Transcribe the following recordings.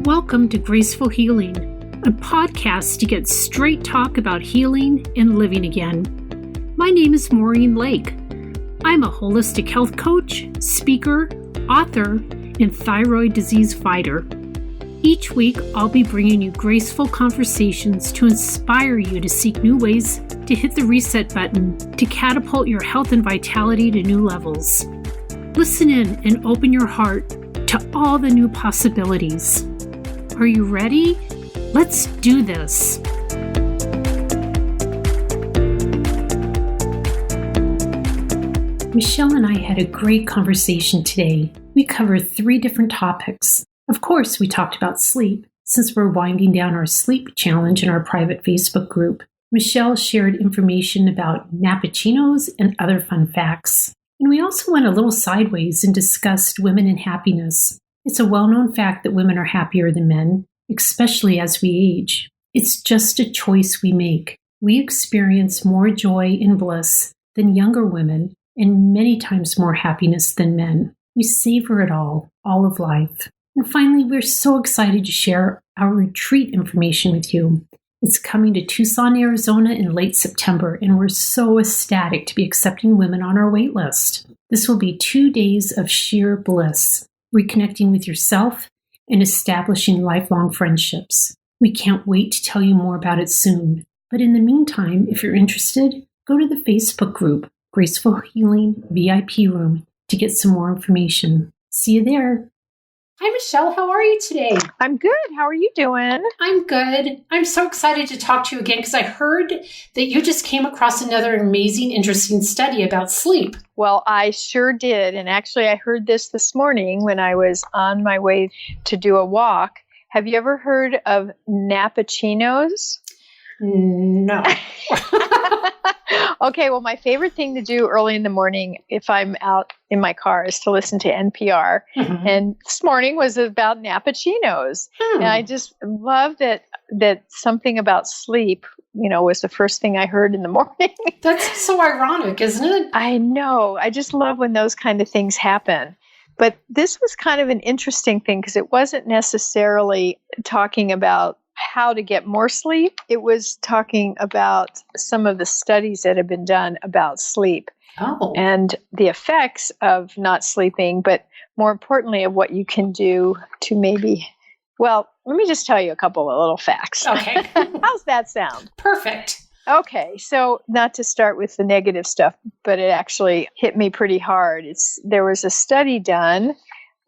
Welcome to Graceful Healing, a podcast to get straight talk about healing and living again. My name is Maureen Lake. I'm a holistic health coach, speaker, author, and thyroid disease fighter. Each week, I'll be bringing you graceful conversations to inspire you to seek new ways to hit the reset button to catapult your health and vitality to new levels. Listen in and open your heart to all the new possibilities. Are you ready? Let's do this. Michelle and I had a great conversation today. We covered 3 different topics. Of course, we talked about sleep, since we're winding down our sleep challenge in our private Facebook group. Michelle shared information about Nappuccinos and other fun facts. And we also went a little sideways and discussed women and happiness. It's a well-known fact that women are happier than men, especially as we age. It's just a choice we make. We experience more joy and bliss than younger women, and many times more happiness than men. We savor it all of life. And finally, we're so excited to share our retreat information with you. It's coming to Tucson, Arizona in late September, and we're so ecstatic to be accepting women on our wait list. This will be 2 days of sheer bliss, reconnecting with yourself and establishing lifelong friendships. We can't wait to tell you more about it soon. But in the meantime, if you're interested, go to the Facebook group, Graceful Healing VIP Room, to get some more information. See you there. Hi, Michelle. How are you today? I'm good. How are you doing? I'm good. I'm so excited to talk to you again because I heard that you just came across another amazing, interesting study about sleep. Well, I sure did. And actually, I heard this morning when I was on my way to do a walk. Have you ever heard of Nappuccinos? No. Okay, well, my favorite thing to do early in the morning if I'm out in my car is to listen to NPR. Mm-hmm. And this morning was about Nappuccinos. And I just love that something about sleep, was the first thing I heard in the morning. That's so ironic, isn't it? I know. I just love when those kind of things happen. But this was kind of an interesting thing because it wasn't necessarily talking about how to get more sleep. It was talking about some of the studies that have been done about sleep and the effects of not sleeping, but more importantly of what you can do to let me just tell you a couple of little facts. Okay. How's that sound? Perfect. Okay. So not to start with the negative stuff, but it actually hit me pretty hard. There was a study done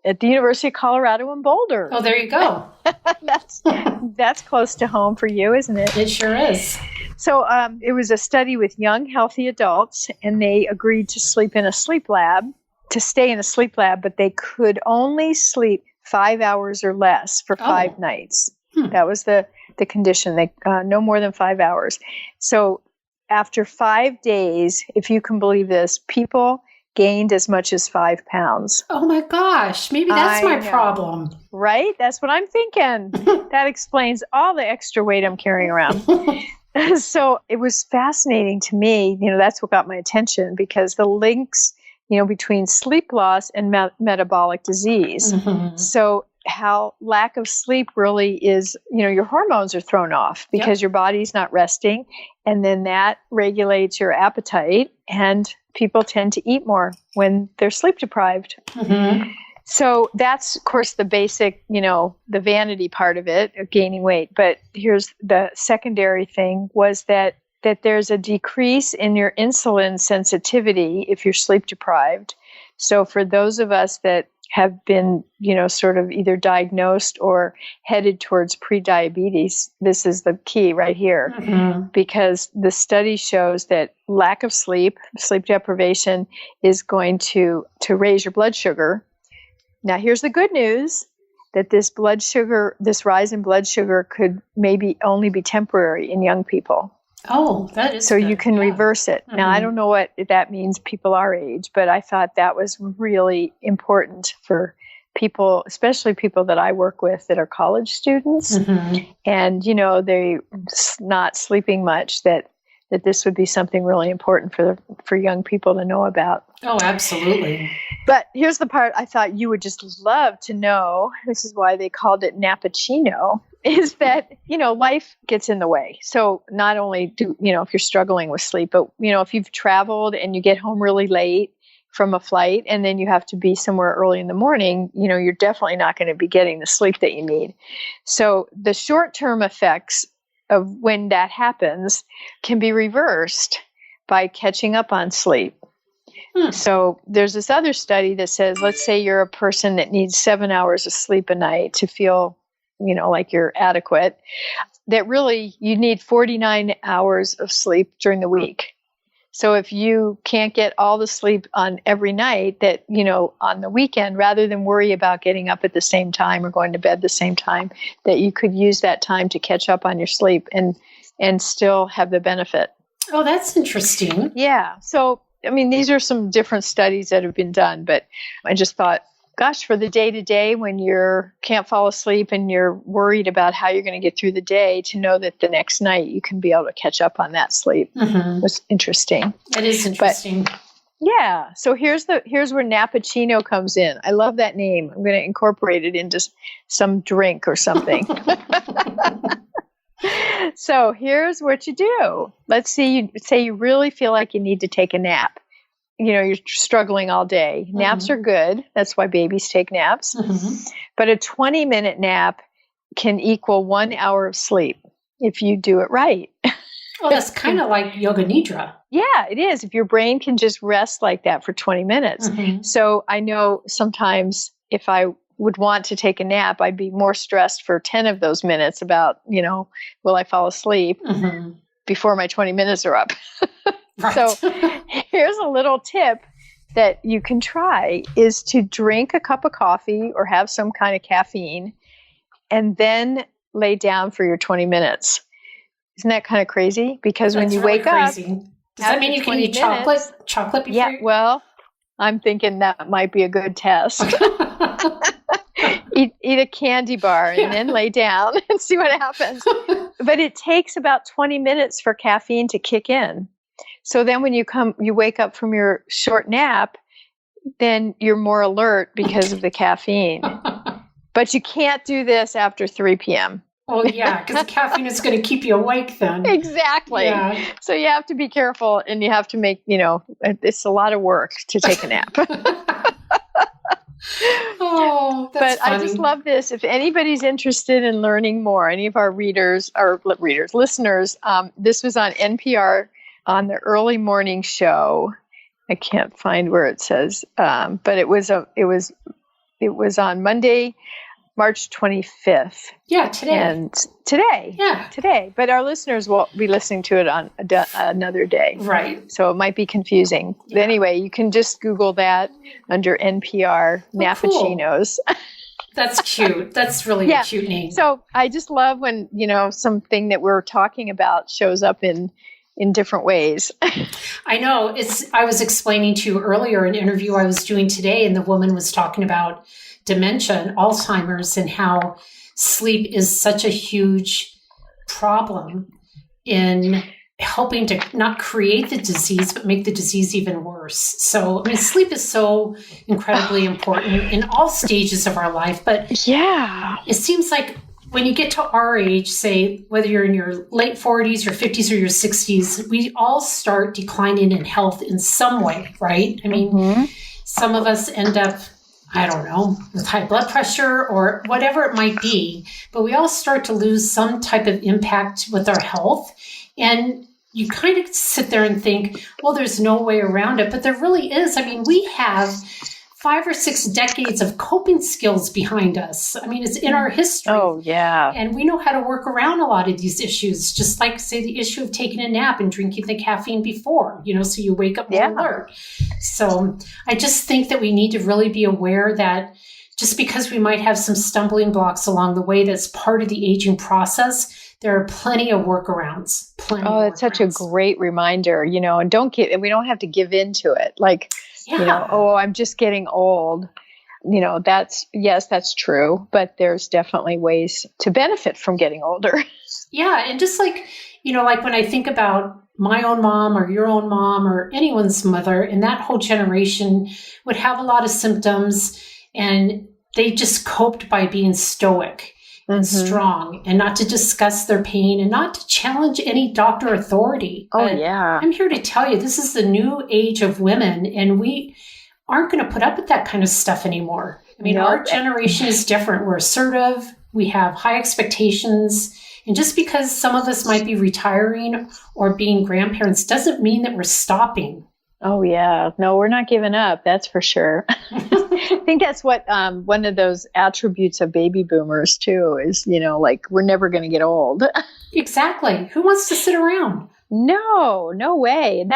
at the University of Colorado in Boulder. Oh, there you go. That's close to home for you, isn't it? It sure is. So it was a study with young, healthy adults, and they agreed to stay in a sleep lab, but they could only sleep 5 hours or less for 5 nights. That was the condition. They no more than 5 hours. So after 5 days, if you can believe this, people gained as much as 5 pounds. Oh my gosh, maybe that's my problem. Right? That's what I'm thinking. That explains all the extra weight I'm carrying around. So it was fascinating to me. That's what got my attention because the links, between sleep loss and metabolic disease. Mm-hmm. So how lack of sleep really is, your hormones are thrown off because your body's not resting. And then that regulates your appetite and people tend to eat more when they're sleep deprived. Mm-hmm. So that's, of course, the basic, the vanity part of it, of gaining weight. But here's the secondary thing was that there's a decrease in your insulin sensitivity if you're sleep deprived. So for those of us that have been, sort of either diagnosed or headed towards prediabetes, this is the key right here. Mm-hmm. Because the study shows that lack of sleep deprivation is going to raise your blood sugar. Now, here's the good news, that this rise in blood sugar could maybe only be temporary in young people. Oh, that is so good. You can reverse it. Mm-hmm. Now, I don't know what that means, people our age, but I thought that was really important for people, especially people that I work with that are college students. Mm-hmm. And, they're not sleeping much, that that this would be something really important for young people to know about. Oh, absolutely. But here's the part I thought you would just love to know. This is why they called it Nappuccino, is that, life gets in the way. So not only do, if you're struggling with sleep, but, if you've traveled and you get home really late from a flight and then you have to be somewhere early in the morning, you're definitely not going to be getting the sleep that you need. So the short-term effects of when that happens can be reversed by catching up on sleep. So there's this other study that says, let's say you're a person that needs 7 hours of sleep a night to feel, like you're adequate, that really you need 49 hours of sleep during the week. So if you can't get all the sleep on every night, that, on the weekend, rather than worry about getting up at the same time or going to bed the same time, that you could use that time to catch up on your sleep and still have the benefit. Oh, that's interesting. Yeah. So, these are some different studies that have been done, but I just thought, gosh, for the day-to-day when you can't fall asleep and you're worried about how you're going to get through the day, to know that the next night you can be able to catch up on that sleep was interesting. It is interesting. But, yeah. So here's where Nappuccino comes in. I love that name. I'm going to incorporate it into some drink or something. So here's what you do. Let's say you really feel like you need to take a nap. You're struggling all day. Naps are good. That's why babies take naps. But a 20-minute nap can equal 1 hour of sleep if you do it right. Well, that's kind of like yoga nidra. Yeah, it is. If your brain can just rest like that for 20 minutes. So I know sometimes if I would want to take a nap, I'd be more stressed for 10 of those minutes about, will I fall asleep before my 20 minutes are up? Right. So here's a little tip that you can try is to drink a cup of coffee or have some kind of caffeine and then lay down for your 20 minutes. Isn't that kind of crazy? Because when you really wake up, does that mean you can eat chocolate before? Yeah, well, I'm thinking that might be a good test. Eat a candy bar and then lay down and see what happens. But it takes about 20 minutes for caffeine to kick in. So then when you wake up from your short nap, then you're more alert because of the caffeine. But you can't do this after 3 p.m. Oh, yeah, because the caffeine is going to keep you awake then. Exactly. Yeah. So you have to be careful and you have to make, it's a lot of work to take a nap. Oh, that's funny. I just love this. If anybody's interested in learning more, any of our listeners, this was on NPR on the early morning show. I can't find where it says, but it was on Monday, March 25th. Yeah, today. And today. Yeah. Today. But our listeners will be listening to it on another day. Right. So it might be confusing. Yeah. But anyway, you can just Google that under NPR Nappuccinos. Cool. That's cute. That's really a cute name. So I just love when, something that we're talking about shows up in different ways. I know. I was explaining to you earlier an interview I was doing today, and the woman was talking about dementia and Alzheimer's and how sleep is such a huge problem in helping to not create the disease, but make the disease even worse. So, sleep is so incredibly important in all stages of our life. But yeah, it seems like when you get to our age, say, whether you're in your late 40s, your 50s, or your 60s, we all start declining in health in some way, right? Some of us end up, I don't know, with high blood pressure or whatever it might be, but we all start to lose some type of impact with our health. And you kind of sit there and think, well, there's no way around it, but there really is. We have 5 or 6 decades of coping skills behind us. It's in our history. Oh, yeah. And we know how to work around a lot of these issues, just like, say, the issue of taking a nap and drinking the caffeine before, so you wake up more alert. So I just think that we need to really be aware that just because we might have some stumbling blocks along the way, that's part of the aging process, there are plenty of workworkarounds. It's such a great reminder, and we don't have to give in to it. I'm just getting old. That's true, but there's definitely ways to benefit from getting older. Yeah. And just like when I think about my own mom or your own mom or anyone's mother in that whole generation would have a lot of symptoms, and they just coped by being stoic and strong and not to discuss their pain and not to challenge any doctor authority. Oh, yeah. I'm here to tell you, this is the new age of women, and we aren't going to put up with that kind of stuff anymore. I mean, our generation is different. We're assertive. We have high expectations. And just because some of us might be retiring or being grandparents doesn't mean that we're stopping. Oh, yeah. No, we're not giving up. That's for sure. I think that's what one of those attributes of baby boomers, too, is, like we're never going to get old. Exactly. Who wants to sit around? No way. And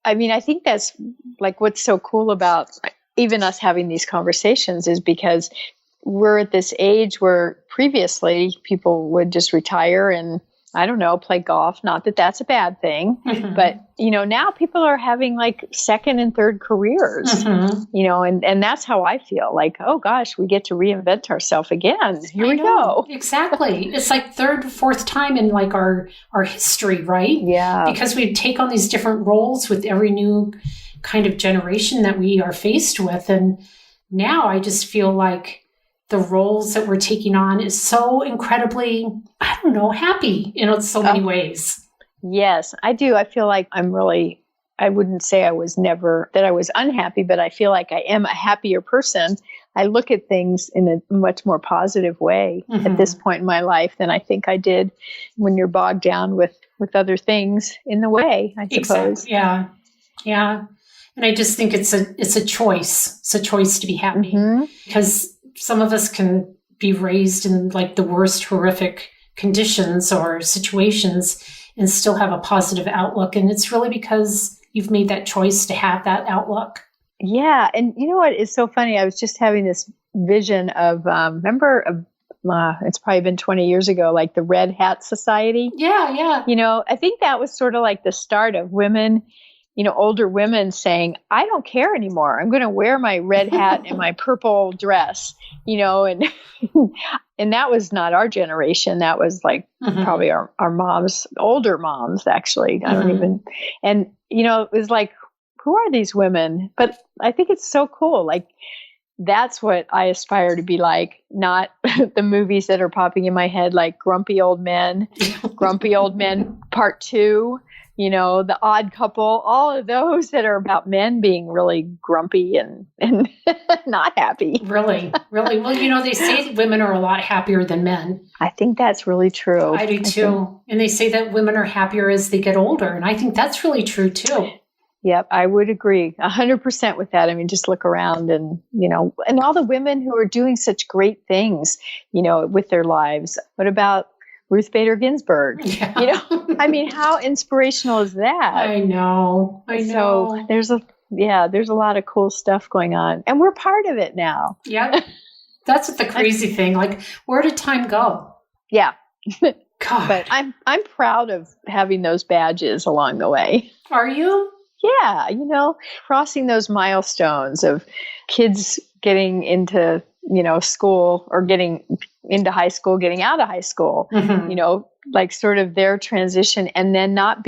I think that's like what's so cool about even us having these conversations is because we're at this age where previously people would just retire and, I don't know, play golf. Not that that's a bad thing, but, now people are having like second and third careers, and that's how I feel like, oh gosh, we get to reinvent ourselves again. Here we go. Exactly. It's like third, fourth time in like our history, right? Yeah. Because we take on these different roles with every new kind of generation that we are faced with. And now I just feel like the roles that we're taking on is so incredibly, happy in so many ways. Yes, I do. I feel like I wouldn't say I was unhappy, but I feel like I am a happier person. I look at things in a much more positive way at this point in my life than I think I did when you're bogged down with other things in the way, I suppose. Exactly. Yeah. Yeah. And I just think it's a choice. It's a choice to be happy because some of us can be raised in like the worst horrific conditions or situations and still have a positive outlook. And it's really because you've made that choice to have that outlook. Yeah. And you know what is so funny? I was just having this vision of, it's probably been 20 years ago, like the Red Hat Society. Yeah. Yeah. I think that was sort of like the start of women, older women saying, I don't care anymore. I'm going to wear my red hat and my purple dress, and and that was not our generation. That was like probably our moms, older moms, actually. I don't even, and, it was like, who are these women? But I think it's so cool. Like, that's what I aspire to be like, not the movies that are popping in my head, like Grumpy Old Men, Grumpy Old Men Part 2. The Odd Couple, all of those that are about men being really grumpy and not happy. Really? Well, they say that women are a lot happier than men. I think that's really true. I do too. And they say that women are happier as they get older. And I think that's really true too. Yep, I would agree 100% with that. I mean, just look around and, and all the women who are doing such great things, with their lives. What about Ruth Bader Ginsburg? Yeah. I mean, how inspirational is that? I know. So there's a lot of cool stuff going on, and we're part of it now. Yep. That's the crazy thing. Like, where did time go? Yeah. God. But I'm proud of having those badges along the way. Are you? Yeah. Crossing those milestones of kids getting into, school or getting into high school, getting out of high school, like sort of their transition, and then not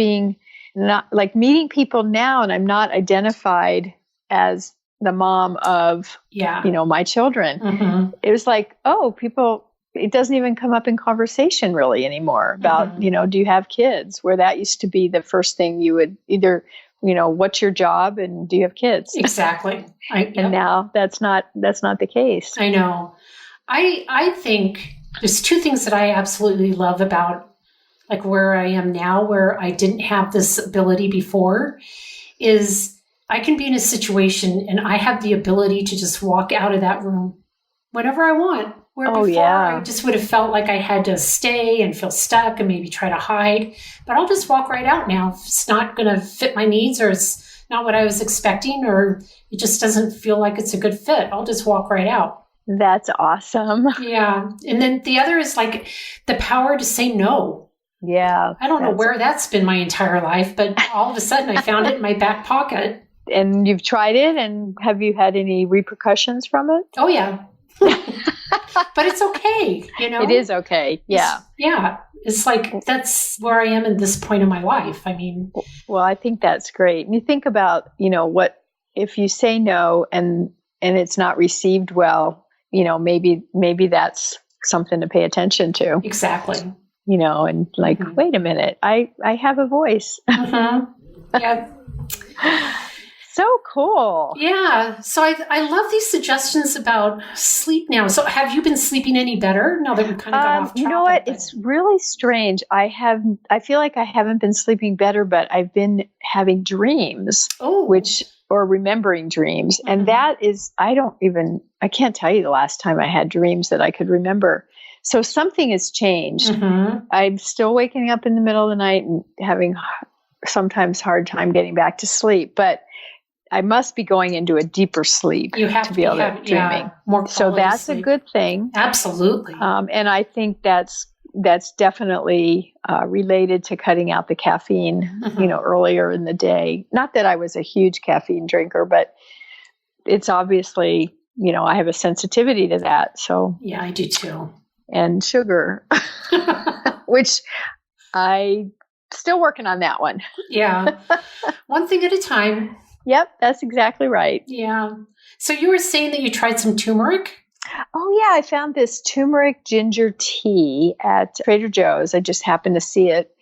like meeting people now. And I'm not identified as the mom of, my children. It was like, it doesn't even come up in conversation really anymore about, do you have kids? Where that used to be the first thing you would either, what's your job and do you have kids? Exactly. And now that's not the case. I know. I think there's two things that I absolutely love about like where I am now, where I didn't have this ability before, is I can be in a situation and I have the ability to just walk out of that room whenever I want. Where before I just would have felt like I had to stay and feel stuck and maybe try to hide. But I'll just walk right out now. If it's not going to fit my needs or it's not what I was expecting or it just doesn't feel like it's a good fit, I'll just walk right out. That's awesome. Yeah. And then the other is like the power to say no. Yeah. I don't know where that's been my entire life, but all of a sudden I found it in my back pocket. And you've tried it, and have you had any repercussions from it? Oh, yeah. but it's okay, It is okay. Yeah. It's like, that's where I am at this point in my life. I mean, well, I think that's great. And you think about, what if you say no and it's not received well, maybe that's something to pay attention to. Exactly. And like, wait a minute, I have a voice. Yeah. So cool. Yeah. So I love these suggestions about sleep now. So have you been sleeping any better now that we kind of got off track? You know what? It's really strange. I feel like I haven't been sleeping better, but I've been having dreams, or remembering dreams. And that is, I can't tell you the last time I had dreams that I could remember. So something has changed. I'm still waking up in the middle of the night and having sometimes hard time getting back to sleep, but I must be going into a deeper sleep to be able to dreaming. More so that's sleep. A good thing. Absolutely. And I think that's definitely related to cutting out the caffeine, earlier in the day. Not that I was a huge caffeine drinker, but it's obviously, I have a sensitivity to that. So yeah, I do too. And sugar, which I still working on that one. Yeah. One thing at a time. Yep, that's exactly right. Yeah. So you were saying that you tried some turmeric? Oh, yeah. I found this turmeric ginger tea at Trader Joe's. I just happened to see it.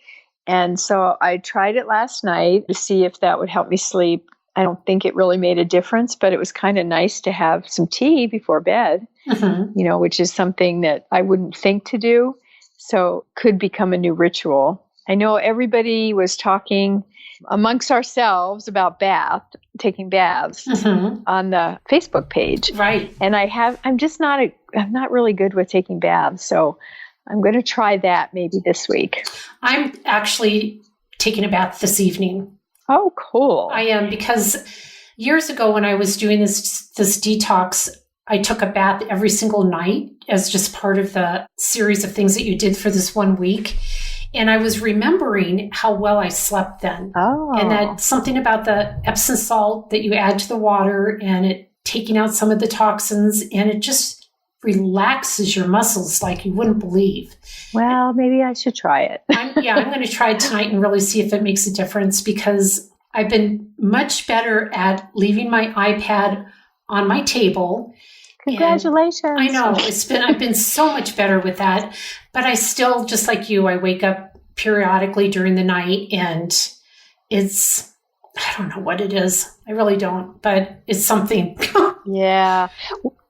And so I tried it last night to see if that would help me sleep. I don't think it really made a difference, but it was kind of nice to have some tea before bed, which is something that I wouldn't think to do. So could become a new ritual. I know everybody was talking amongst ourselves about taking baths on the Facebook page. Right. And I'm not really good with taking baths. So I'm going to try that maybe this week. I'm actually taking a bath this evening. Oh, cool. I am, because years ago when I was doing this detox, I took a bath every single night as just part of the series of things that you did for this 1 week. And I was remembering how well I slept then. Oh. And that something about the Epsom salt that you add to the water and it taking out some of the toxins, and it just relaxes your muscles like you wouldn't believe. Well, maybe I should try it. I'm going to try it tonight and really see if it makes a difference, because I've been much better at leaving my iPad on my table. Congratulations. I know I've been so much better with that, but I still, just like you, I wake up periodically during the night and I don't know what it is. I really don't, but it's something. Yeah.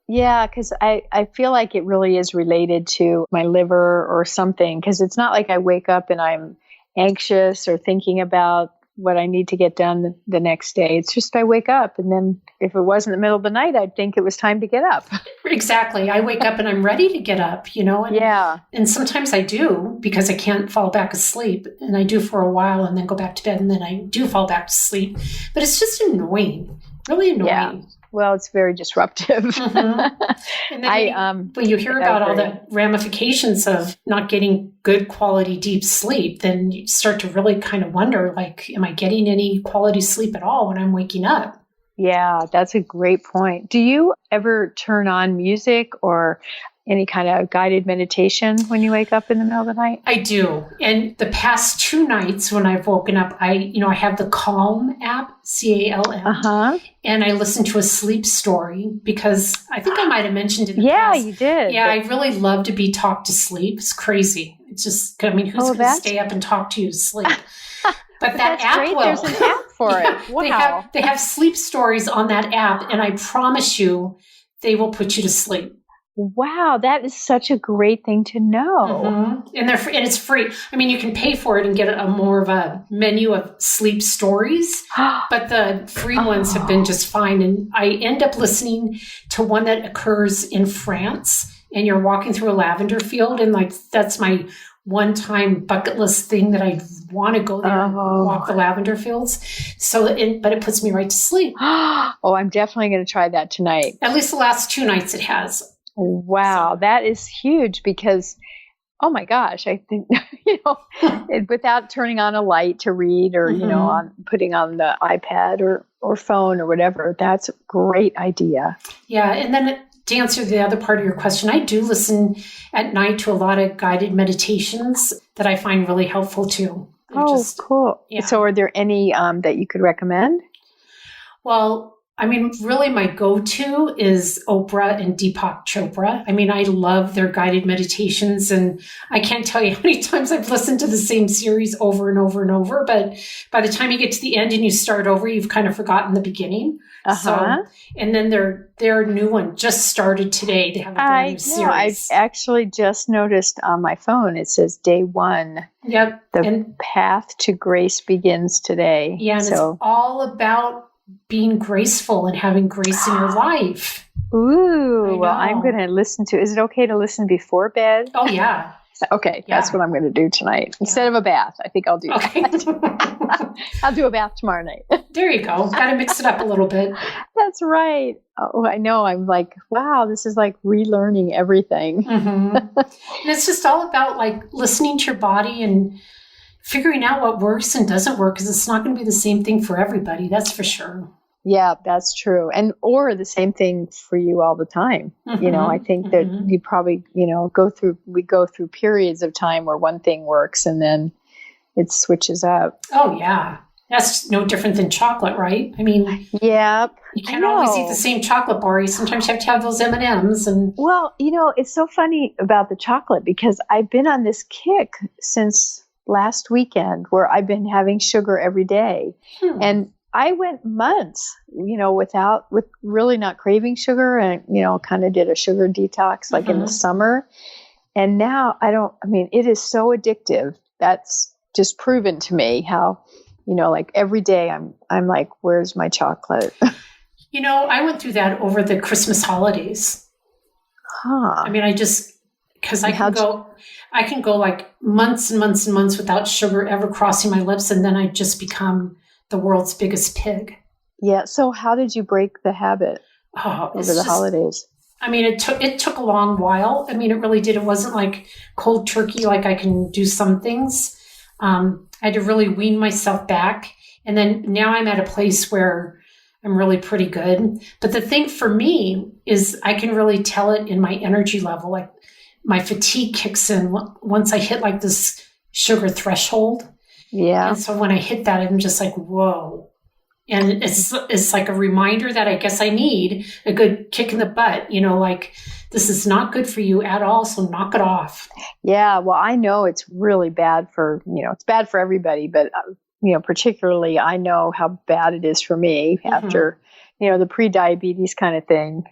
Yeah. Cause I feel like it really is related to my liver or something. Cause it's not like I wake up and I'm anxious or thinking about what I need to get done the next day. It's just I wake up, and then if it wasn't the middle of the night, I'd think it was time to get up. Exactly. I wake up and I'm ready to get up, and sometimes I do, because I can't fall back asleep, and I do for a while and then go back to bed, and then I do fall back to sleep. But it's just annoying, really annoying. Yeah. Well, it's very disruptive. And then when you hear about all the ramifications of not getting good quality deep sleep, then you start to really kind of wonder, like, am I getting any quality sleep at all when I'm waking up? Yeah, that's a great point. Do you ever turn on music or any kind of guided meditation when you wake up in the middle of the night? I do. And the past 2 nights when I've woken up, I have the Calm app, CALM, and I listen to a sleep story, because I think I might have mentioned it in the past. Yeah, you did. Yeah, I really love to be talked to sleep. It's crazy. It's just, who's going to stay up and talk to you to sleep? But that app great. There's an app for it. Wow. They have sleep stories on that app, and I promise you, they will put you to sleep. Wow, that is such a great thing to know. And and it's free. I mean, you can pay for it and get a more of a menu of sleep stories, but the free ones have been just fine. And I end up listening to one that occurs in France, and you're walking through a lavender field, and like that's my one-time bucket list thing that I want to go there and walk the lavender fields. But it puts me right to sleep. Oh, I'm definitely going to try that tonight. At least the last 2 nights it has. Wow, that is huge, because, oh my gosh, I think, without turning on a light to read or, putting on the iPad or phone or whatever, that's a great idea. Yeah. And then to answer the other part of your question, I do listen at night to a lot of guided meditations that I find really helpful too. Cool. Yeah. So are there any that you could recommend? Well, I mean, really my go-to is Oprah and Deepak Chopra. I mean, I love their guided meditations, and I can't tell you how many times I've listened to the same series over and over and over, but by the time you get to the end and you start over, you've kind of forgotten the beginning. So, and then their new one just started today. They have a brand new series. I've actually just noticed on my phone, it says day 1. Yep. The path to grace begins today. Yeah, and it's all about being graceful and having grace in your life. Ooh, well, I'm going to listen to. Is it okay to listen before bed? Oh, yeah. Okay, that's what I'm going to do tonight. Instead of a bath, I think I'll do that. I'll do a bath tomorrow night. There you go. Got to mix it up a little bit. That's right. Oh, I know. I'm like, wow, this is like relearning everything. Mm-hmm. And it's just all about like listening to your body and figuring out what works and doesn't work, because it's not going to be the same thing for everybody. That's for sure. Yeah, that's true. Or the same thing for you all the time. Mm-hmm. I think that you probably, we go through periods of time where one thing works and then it switches up. Oh, yeah. That's no different than chocolate, right? I mean, yep. You can't always eat the same chocolate bar. Sometimes you have to have those M&Ms. Well, it's so funny about the chocolate, because I've been on this kick since last weekend where I've been having sugar every day. And I went months, with really not craving sugar, and, kind of did a sugar detox like in the summer. And now it is so addictive. That's just proven to me how, like every day I'm like, where's my chocolate? I went through that over the Christmas holidays. I mean, because I can go like months and months and months without sugar ever crossing my lips. And then I just become the world's biggest pig. Yeah. So how did you break the habit over the holidays? I mean, it took a long while. I mean, it really did. It wasn't like cold turkey, like I can do some things. I had to really wean myself back. And then now I'm at a place where I'm really pretty good. But the thing for me is I can really tell it in my energy level. Like my fatigue kicks in once I hit like this sugar threshold. Yeah. And so when I hit that, I'm just like, whoa. And it's like a reminder that I guess I need a good kick in the butt, like this is not good for you at all. So knock it off. Yeah. Well, I know it's really bad for, it's bad for everybody, but particularly I know how bad it is for me after, the pre-diabetes kind of thing,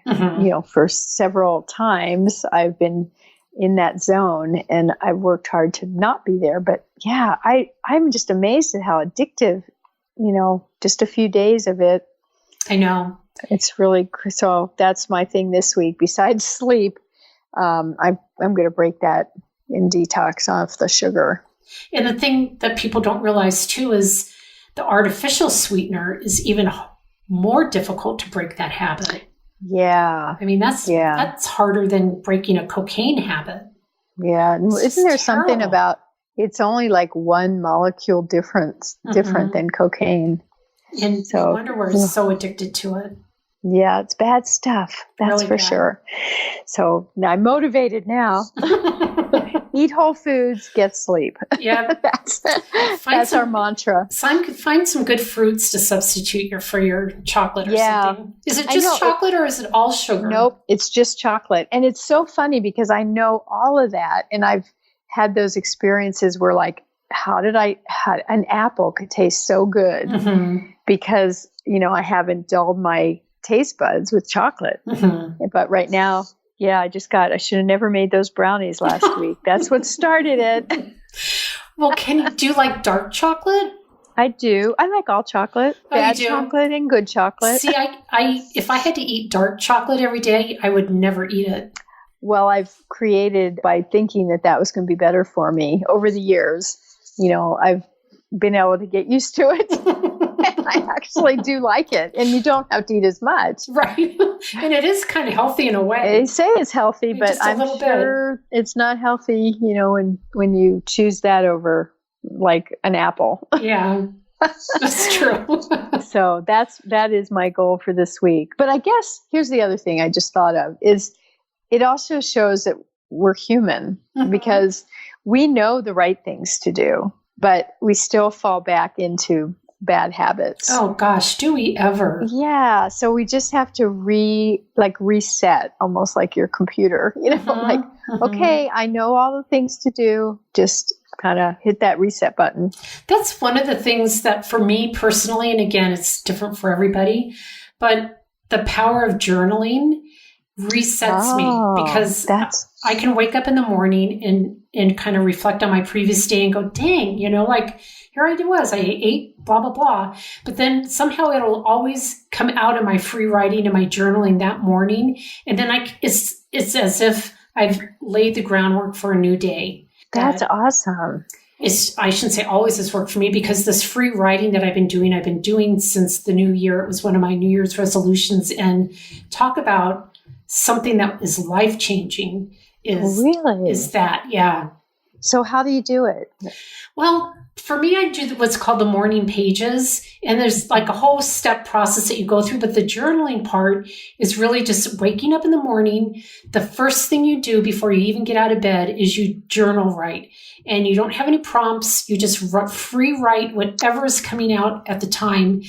for several times I've been in that zone and I've worked hard to not be there. But yeah, I'm just amazed at how addictive, just a few days of it. I know. It's really, so that's my thing this week. Besides sleep, I'm going to break that in detox off the sugar. And the thing that people don't realize too is the artificial sweetener is even more difficult to break that habit. Yeah. I mean, that's harder than breaking a cocaine habit. Yeah. Isn't there something about it's only like one molecule different than cocaine? And so I wonder we're so addicted to it. Yeah, it's bad stuff. That's really for sure. So now I'm motivated now. Eat whole foods, get sleep. Yeah. that's our mantra. Find some good fruits to substitute for your chocolate or something. Is it just chocolate or is it all sugar? Nope, it's just chocolate. And it's so funny because I know all of that. And I've had those experiences where like, how an apple could taste so good because, I haven't dulled my taste buds with chocolate. But right now, I should have never made those brownies last week. That's what started it. Well, do you like dark chocolate? I do. I like all chocolate. Bad chocolate and good chocolate. See, if I had to eat dark chocolate every day, I would never eat it. Well, I've created by thinking that was going to be better for me over the years. I've been able to get used to it. And I actually do like it. And you don't have to eat as much. Right. And it is kind of healthy in a way. They say it's healthy, but I'm sure it's not healthy, when you choose that over like an apple. Yeah. That's true. So that is my goal for this week. But I guess here's the other thing I just thought of is it also shows that we're human because we know the right things to do, but we still fall back into bad habits. Oh gosh, do we ever? Yeah. So we just have to reset, almost like your computer, okay, I know all the things to do. Just kind of hit that reset button. That's one of the things that for me personally, and again, it's different for everybody, but the power of journaling resets me because I can wake up in the morning and kind of reflect on my previous day and go, dang, here I was, I ate blah, blah, blah. But then somehow it'll always come out in my free writing and my journaling that morning. And then it's as if I've laid the groundwork for a new day. That's awesome. I shouldn't say always has worked for me because this free writing that I've been doing since the new year. It was one of my New Year's resolutions. And talk about something that is life-changing is that, yeah. So how do you do it? Well, for me, I do what's called the morning pages, and there's like a whole step process that you go through. But the journaling part is really just waking up in the morning. The first thing you do before you even get out of bed is you journal write, and you don't have any prompts. You just free write whatever is coming out at the time.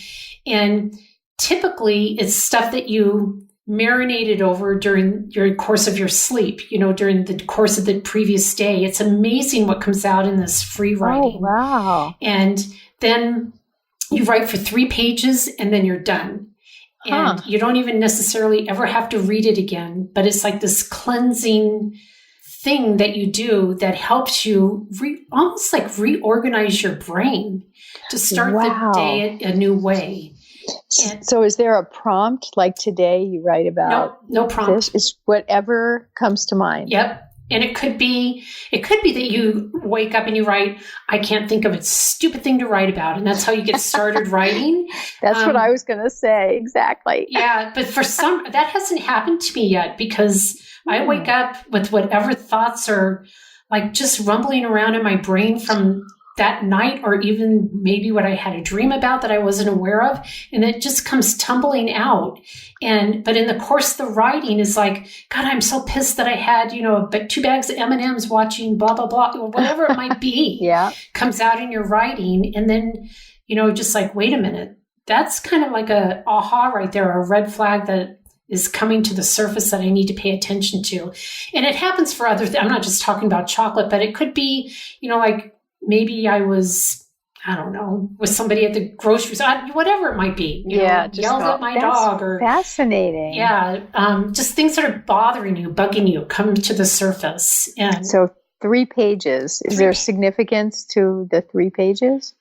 And typically it's stuff that you marinated over during your course of your sleep, during the course of the previous day. It's amazing what comes out in this free writing. Oh, wow. And then you write for 3 pages and then you're done. And you don't even necessarily ever have to read it again, but it's like this cleansing thing that you do that helps you almost like reorganize your brain to start the day a new way. So is there a prompt like today you write about? No prompt. This is whatever comes to mind. Yep. And it could be that you wake up and you write, I can't think of a stupid thing to write about. And that's how you get started writing. That's what I was going to say. Exactly. Yeah. But for that hasn't happened to me yet because I wake up with whatever thoughts are like just rumbling around in my brain from that night, or even maybe what I had a dream about that I wasn't aware of. And it just comes tumbling out. But in the course of the writing is like, God, I'm so pissed that I had, 2 bags of M&Ms watching blah, blah, blah, or whatever it might be, comes out in your writing. And then, just like, wait a minute, that's kind of like a aha right there, a red flag that is coming to the surface that I need to pay attention to. And it happens for other things. I'm not just talking about chocolate, but it could be, like, maybe I was, I don't know, with somebody at the grocery store, whatever it might be. Yelled at my dog or fascinating. Yeah. Just things that are bothering you, bugging you, come to the surface. And so 3 pages. Is there significance to the 3 pages?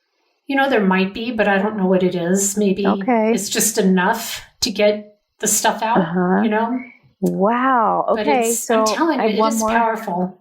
There might be, but I don't know what it is. Maybe it's just enough to get the stuff out, Wow. Okay. I'm telling you, it is powerful.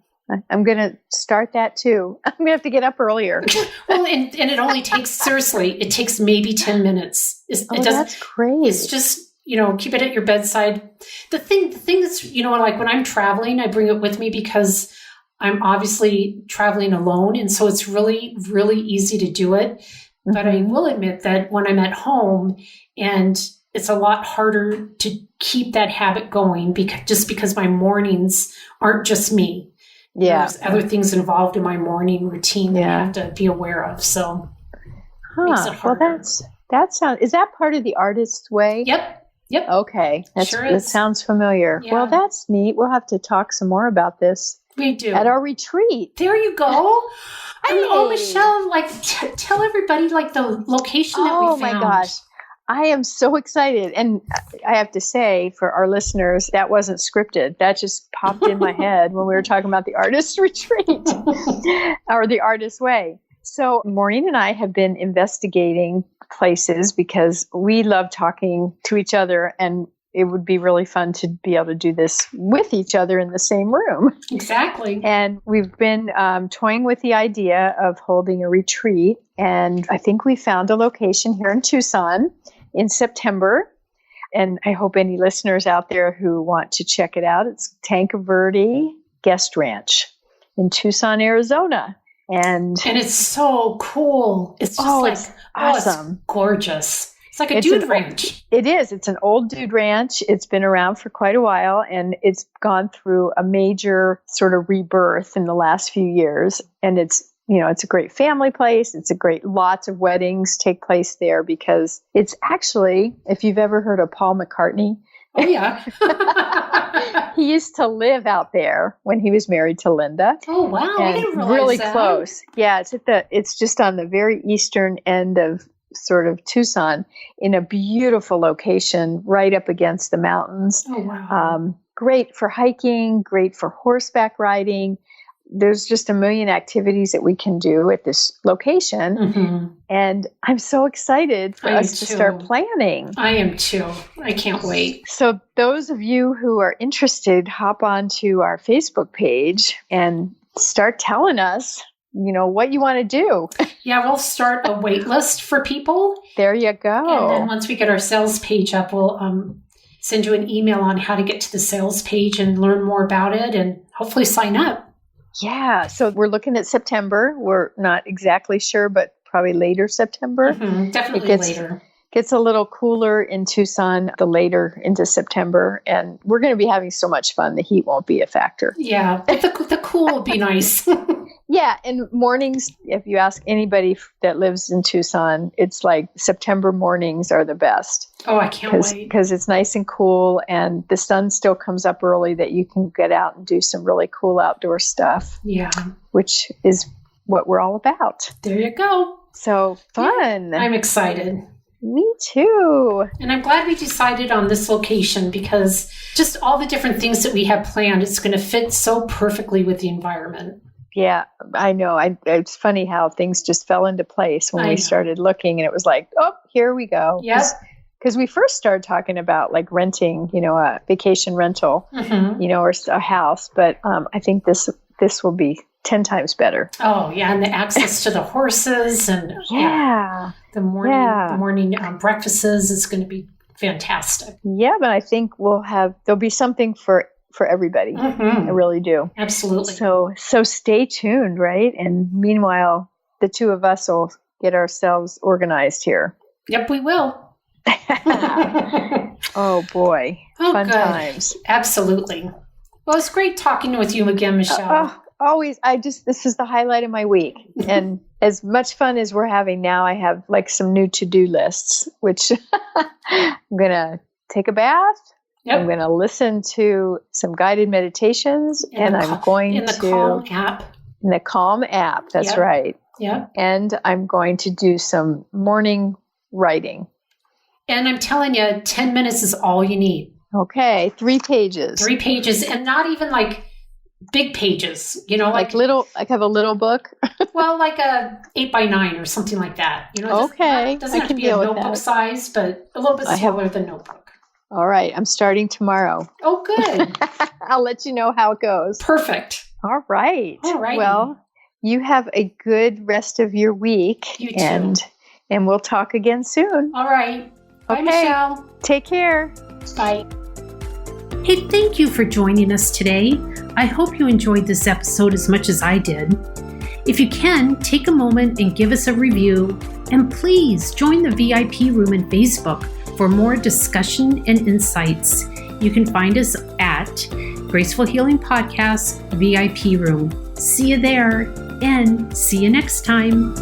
I'm going to start that too. I'm going to have to get up earlier. Well, and it only takes, seriously, it takes maybe 10 minutes. That's great. It's just, keep it at your bedside. The thing that's, like when I'm traveling, I bring it with me because I'm obviously traveling alone. And so it's really, really easy to do it. Mm-hmm. But I will admit that when I'm at home, and it's a lot harder to keep that habit going because my mornings aren't just me. Yeah. There's other things involved in my morning routine that I have to be aware of. So it makes it harder. Well, is that part of the artist's way? Yep. Okay. That sounds familiar. Yeah. Well, that's neat. We'll have to talk some more about this. We do. At our retreat. There you go. Michelle, tell everybody the location that we found. Oh my gosh. I am so excited. And I have to say, for our listeners, that wasn't scripted. That just popped in my head when we were talking about the artist retreat or the artist way. So Maureen and I have been investigating places because we love talking to each other, and it would be really fun to be able to do this with each other in the same room. Exactly. And we've been toying with the idea of holding a retreat. And I think we found a location here in Tucson in September. And I hope any listeners out there who want to check it out, it's Tanque Verde Guest Ranch in Tucson, Arizona. And it's so cool. It's just it's awesome. It's gorgeous. It's like a dude ranch. It is. It's an old dude ranch. It's been around for quite a while, and it's gone through a major sort of rebirth in the last few years. And it's a great family place. Lots of weddings take place there because it's actually, if you've ever heard of Paul McCartney. Oh, yeah. He used to live out there when he was married to Linda. Oh, wow. I didn't realize really that. Close. Yeah, it's just on the very eastern end of sort of Tucson in a beautiful location right up against the mountains. Oh, wow. Great for hiking, great for horseback riding. There's just a million activities that we can do at this location. Mm-hmm. And I'm so excited for us to start planning. I am too. I can't wait. So those of you who are interested, hop onto our Facebook page and start telling us, what you want to do. Yeah, we'll start a wait list for people. There you go. And then once we get our sales page up, we'll send you an email on how to get to the sales page and learn more about it and hopefully sign up. Yeah. So we're looking at September. We're not exactly sure, but probably later September. Mm-hmm, definitely later. Gets a little cooler in Tucson the later into September. And we're going to be having so much fun. The heat won't be a factor. Yeah. But the cool will be nice. Yeah. And mornings, if you ask anybody that lives in Tucson, it's like September mornings are the best. Oh, I can't wait. Because it's nice and cool and the sun still comes up early that you can get out and do some really cool outdoor stuff. Yeah. Which is what we're all about. There you go. So fun. Yeah, I'm excited. Me too. And I'm glad we decided on this location because just all the different things that we have planned, it's going to fit so perfectly with the environment. Yeah, I know. It's funny how things just fell into place when we started looking and it was like, oh, here we go. Yes. Because we first started talking about like renting, a vacation rental, or a house. But I think this will be 10 times better. Oh, yeah. And the access to the horses and the morning breakfasts is going to be fantastic. Yeah, but I think there'll be something for everybody. Mm-hmm. I really do. Absolutely. So stay tuned, right? And meanwhile, the two of us will get ourselves organized here. Yep, we will. Oh boy. Fun good. Times. Absolutely. Well, it's great talking with you again, Michelle. Always. This is the highlight of my week. And as much fun as we're having now, I have like some new to-do lists, which I'm going to take a bath. Yep. I'm going to listen to some guided meditations I'm going in the Calm app. In the Calm app. That's right. Yeah. And I'm going to do some morning writing. And I'm telling you, 10 minutes is all you need. Okay. 3 pages. 3 pages and not even like big pages, like little, like have a little book. Well, like a 8x9 or something like that. Okay. It doesn't have to be a notebook size, but a little bit smaller than notebook. All right. I'm starting tomorrow. Oh, good. I'll let you know how it goes. Perfect. All right. All right. Well, you have a good rest of your week. You too. And we'll talk again soon. All right. Bye, Michelle. Take care. Bye. Hey, thank you for joining us today. I hope you enjoyed this episode as much as I did. If you can, take a moment and give us a review. And please join the VIP room in Facebook for more discussion and insights. You can find us at Graceful Healing Podcast VIP room. See you there and see you next time.